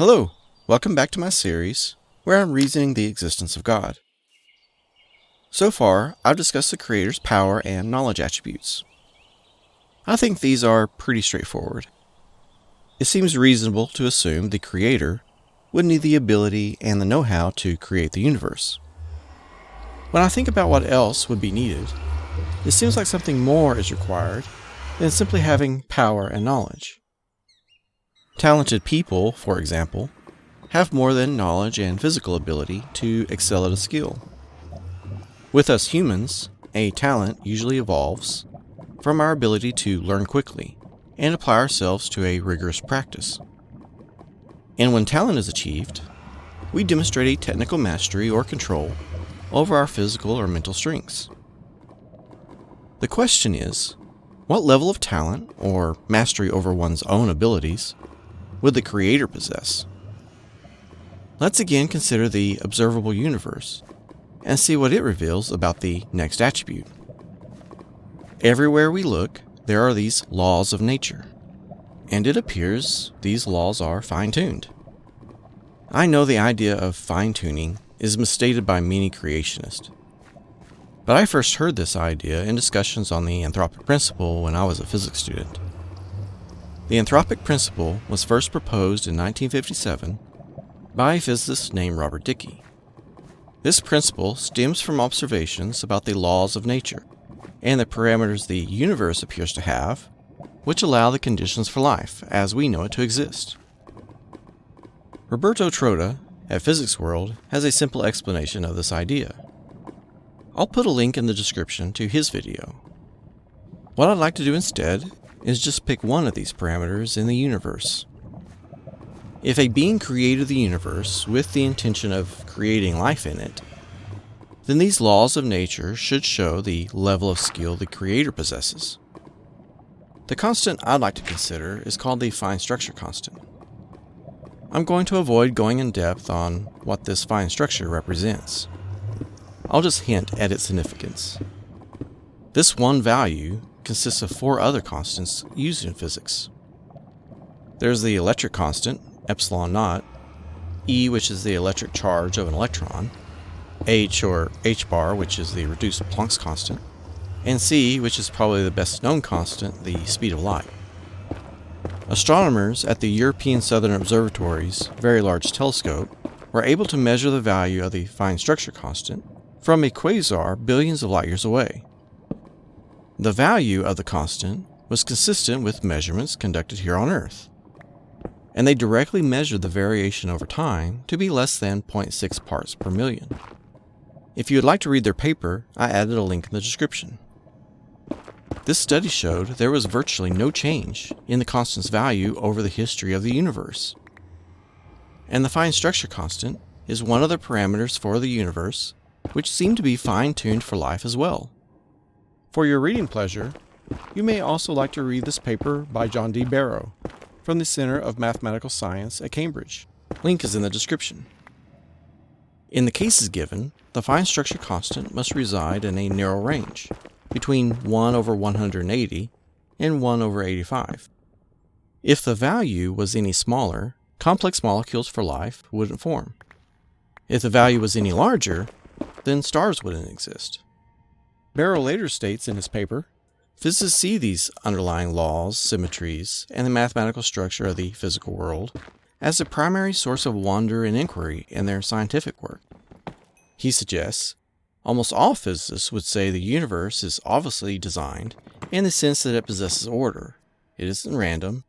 Hello, welcome back to my series where I'm reasoning the existence of God. So far, I've discussed the Creator's power and knowledge attributes. I think these are pretty straightforward. It seems reasonable to assume the Creator would need the ability and the know-how to create the universe. When I think about what else would be needed, it seems like something more is required than simply having power and knowledge. Talented people, for example, have more than knowledge and physical ability to excel at a skill. With us humans, a talent usually evolves from our ability to learn quickly and apply ourselves to a rigorous practice. And when talent is achieved, we demonstrate a technical mastery or control over our physical or mental strengths. The question is, what level of talent or mastery over one's own abilities would the Creator possess? Let's again consider the observable universe and see what it reveals about the next attribute. Everywhere we look, there are these laws of nature, and it appears these laws are fine-tuned. I know the idea of fine-tuning is misstated by many creationists, but I first heard this idea in discussions on the anthropic principle when I was a physics student. The anthropic principle was first proposed in 1957 by a physicist named Robert Dicke. This principle stems from observations about the laws of nature and the parameters the universe appears to have, which allow the conditions for life as we know it to exist. Roberto Trotta at Physics World has a simple explanation of this idea. I'll put a link in the description to his video. What I'd like to do instead is just pick one of these parameters in the universe. If a being created the universe with the intention of creating life in it, then these laws of nature should show the level of skill the Creator possesses. The constant I'd like to consider is called the fine structure constant. I'm going to avoid going in depth on what this fine structure represents. I'll just hint at its significance. This one value consists of four other constants used in physics. There's the electric constant, epsilon naught, E, which is the electric charge of an electron, H or h bar, which is the reduced Planck's constant, and C, which is probably the best known constant, the speed of light. Astronomers at the European Southern Observatory's Very Large Telescope were able to measure the value of the fine structure constant from a quasar billions of light years away. The value of the constant was consistent with measurements conducted here on Earth, and they directly measured the variation over time to be less than 0.6 parts per million. If you would like to read their paper, I added a link in the description. This study showed there was virtually no change in the constant's value over the history of the universe. And the fine structure constant is one of the parameters for the universe which seem to be fine-tuned for life as well. For your reading pleasure, you may also like to read this paper by John D. Barrow from the Center of Mathematical Science at Cambridge. Link is in the description. In the cases given, the fine structure constant must reside in a narrow range, between 1 over 180 and 1 over 85. If the value was any smaller, complex molecules for life wouldn't form. If the value was any larger, then stars wouldn't exist. Barrow later states in his paper, physicists see these underlying laws, symmetries, and the mathematical structure of the physical world as the primary source of wonder and inquiry in their scientific work. He suggests, almost all physicists would say the universe is obviously designed in the sense that it possesses order. It isn't random.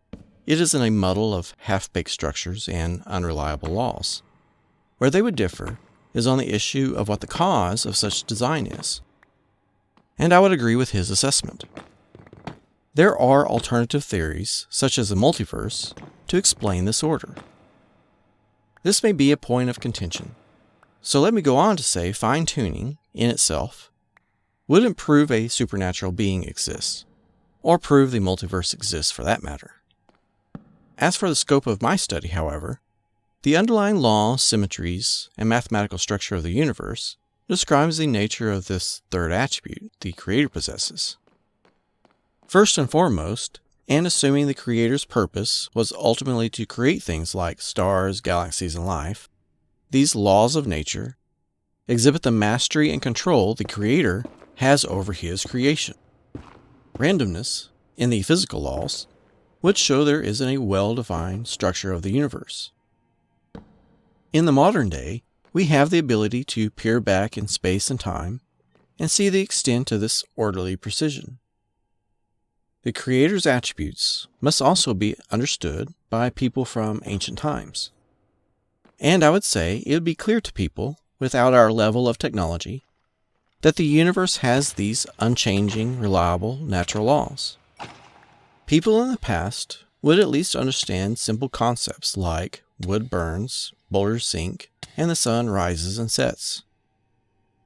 It isn't a muddle of half-baked structures and unreliable laws. Where they would differ is on the issue of what the cause of such design is. And I would agree with his assessment. There are alternative theories, such as the multiverse, to explain this order. This may be a point of contention, so let me go on to say fine-tuning, in itself, wouldn't prove a supernatural being exists, or prove the multiverse exists for that matter. As for the scope of my study, however, the underlying laws, symmetries, and mathematical structure of the universe describes the nature of this third attribute the Creator possesses. First and foremost, and assuming the Creator's purpose was ultimately to create things like stars, galaxies, and life, these laws of nature exhibit the mastery and control the Creator has over His creation. Randomness, in the physical laws, would show there isn't a well-defined structure of the universe. In the modern day, we have the ability to peer back in space and time and see the extent of this orderly precision. The Creator's attributes must also be understood by people from ancient times. And I would say it would be clear to people, without our level of technology, that the universe has these unchanging, reliable natural laws. People in the past would at least understand simple concepts like wood burns, boulders sink, and the sun rises and sets.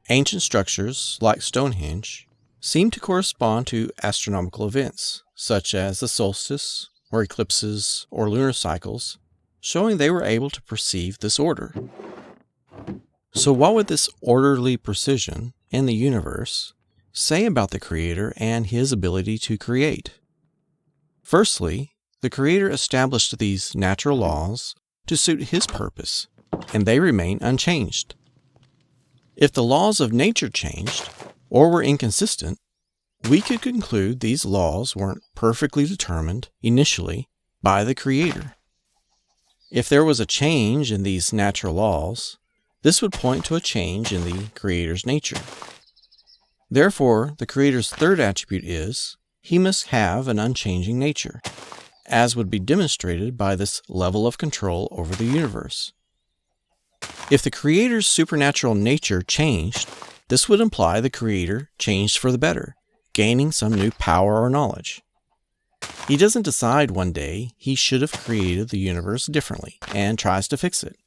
Ancient structures, like Stonehenge, seem to correspond to astronomical events, such as the solstice, or eclipses, or lunar cycles, showing they were able to perceive this order. So what would this orderly precision in the universe say about the Creator and His ability to create? Firstly, the Creator established these natural laws to suit His purpose, and they remain unchanged. If the laws of nature changed, or were inconsistent, we could conclude these laws weren't perfectly determined initially by the Creator. If there was a change in these natural laws, this would point to a change in the Creator's nature. Therefore, the Creator's third attribute is, He must have an unchanging nature, as would be demonstrated by this level of control over the universe. If the Creator's supernatural nature changed, this would imply the Creator changed for the better, gaining some new power or knowledge. He doesn't decide one day He should have created the universe differently and tries to fix it.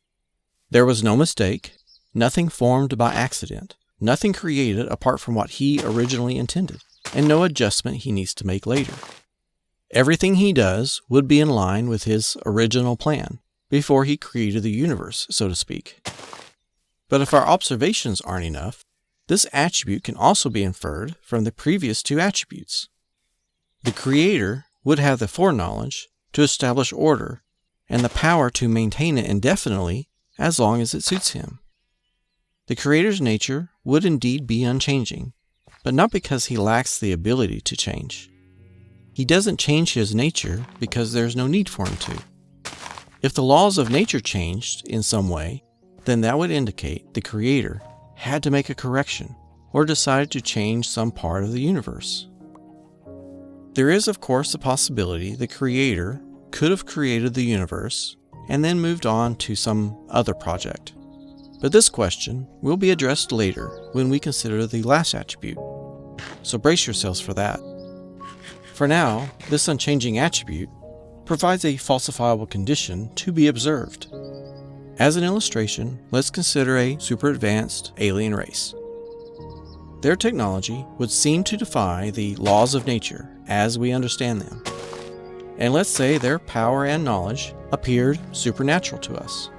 There was no mistake, nothing formed by accident, nothing created apart from what He originally intended, and no adjustment He needs to make later. Everything He does would be in line with His original plan before He created the universe, so to speak. But if our observations aren't enough, this attribute can also be inferred from the previous two attributes. The Creator would have the foreknowledge to establish order and the power to maintain it indefinitely as long as it suits Him. The Creator's nature would indeed be unchanging, but not because He lacks the ability to change. He doesn't change His nature because there's no need for Him to. If the laws of nature changed in some way, then that would indicate the Creator had to make a correction or decided to change some part of the universe. There is, of course, the possibility the Creator could have created the universe and then moved on to some other project. But this question will be addressed later when we consider the last attribute, so brace yourselves for that. For now, this unchanging attribute provides a falsifiable condition to be observed. As an illustration, let's consider a super advanced alien race. Their technology would seem to defy the laws of nature as we understand them. And let's say their power and knowledge appeared supernatural to us.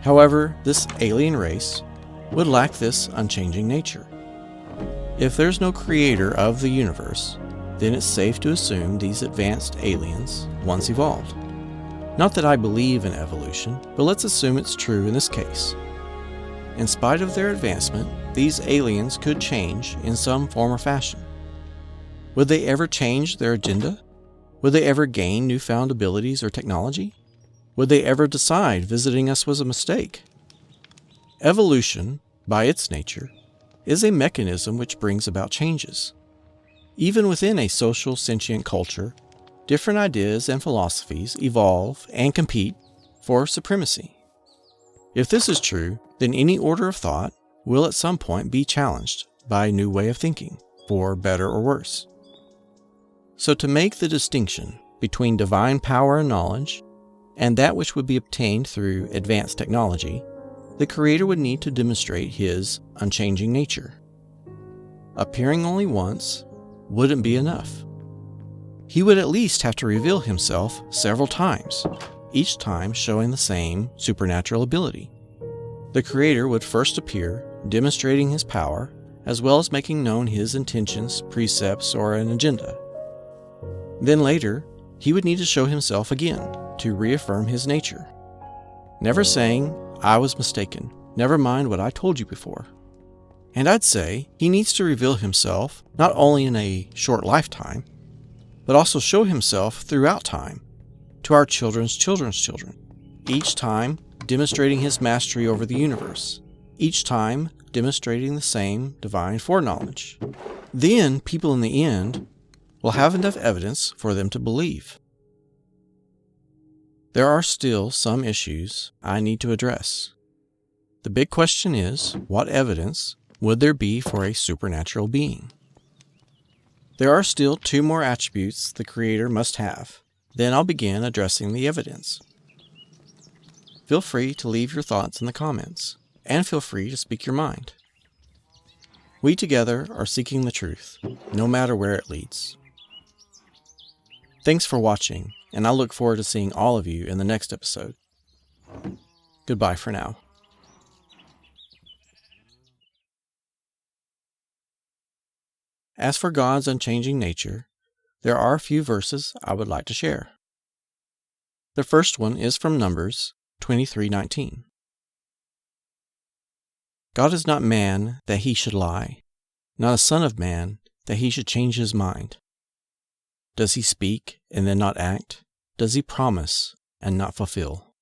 However, this alien race would lack this unchanging nature. If there's no creator of the universe, then it's safe to assume these advanced aliens once evolved. Not that I believe in evolution, but let's assume it's true in this case. In spite of their advancement, these aliens could change in some form or fashion. Would they ever change their agenda? Would they ever gain newfound abilities or technology? Would they ever decide visiting us was a mistake? Evolution, by its nature, is a mechanism which brings about changes. Even within a social sentient culture, different ideas and philosophies evolve and compete for supremacy. If this is true, then any order of thought will at some point be challenged by a new way of thinking, for better or worse. So to make the distinction between divine power and knowledge, and that which would be obtained through advanced technology, the Creator would need to demonstrate His unchanging nature. Appearing only once wouldn't be enough. He would at least have to reveal Himself several times, each time showing the same supernatural ability. The Creator would first appear, demonstrating His power, as well as making known His intentions, precepts, or an agenda. Then later, he would need to show himself again to reaffirm his nature, never saying, "I was mistaken, never mind what I told you before." And I'd say he needs to reveal himself not only in a short lifetime, but also show himself throughout time to our children's children's children, each time demonstrating his mastery over the universe, each time demonstrating the same divine foreknowledge. Then people in the end will have enough evidence for them to believe. There are still some issues I need to address. The big question is, what evidence would there be for a supernatural being? There are still 2 more attributes the Creator must have. Then I'll begin addressing the evidence. Feel free to leave your thoughts in the comments, and feel free to speak your mind. We together are seeking the truth, no matter where it leads. Thanks for watching, and I look forward to seeing all of you in the next episode. Goodbye for now. As for God's unchanging nature, there are a few verses I would like to share. The first one is from Numbers 23:19. God is not man that he should lie, not a son of man that he should change his mind. Does he speak and then not act? Does he promise and not fulfill?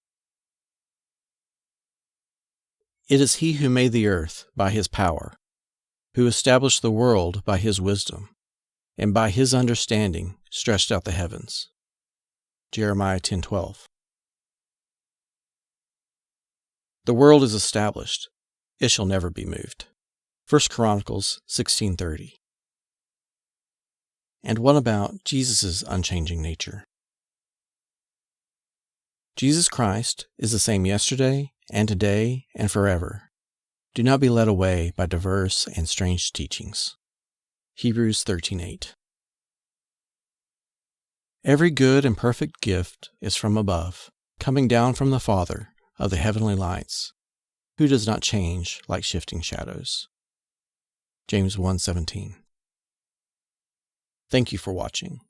It is he who made the earth by his power, who established the world by his wisdom, and by his understanding stretched out the heavens. Jeremiah 10:12. The world is established. It shall never be moved. 1 Chronicles 16:30. And what about Jesus' unchanging nature? Jesus Christ is the same yesterday and today and forever. Do not be led away by diverse and strange teachings. Hebrews 13:8. Every good and perfect gift is from above, coming down from the Father of the heavenly lights, who does not change like shifting shadows. James 1:17. Thank you for watching.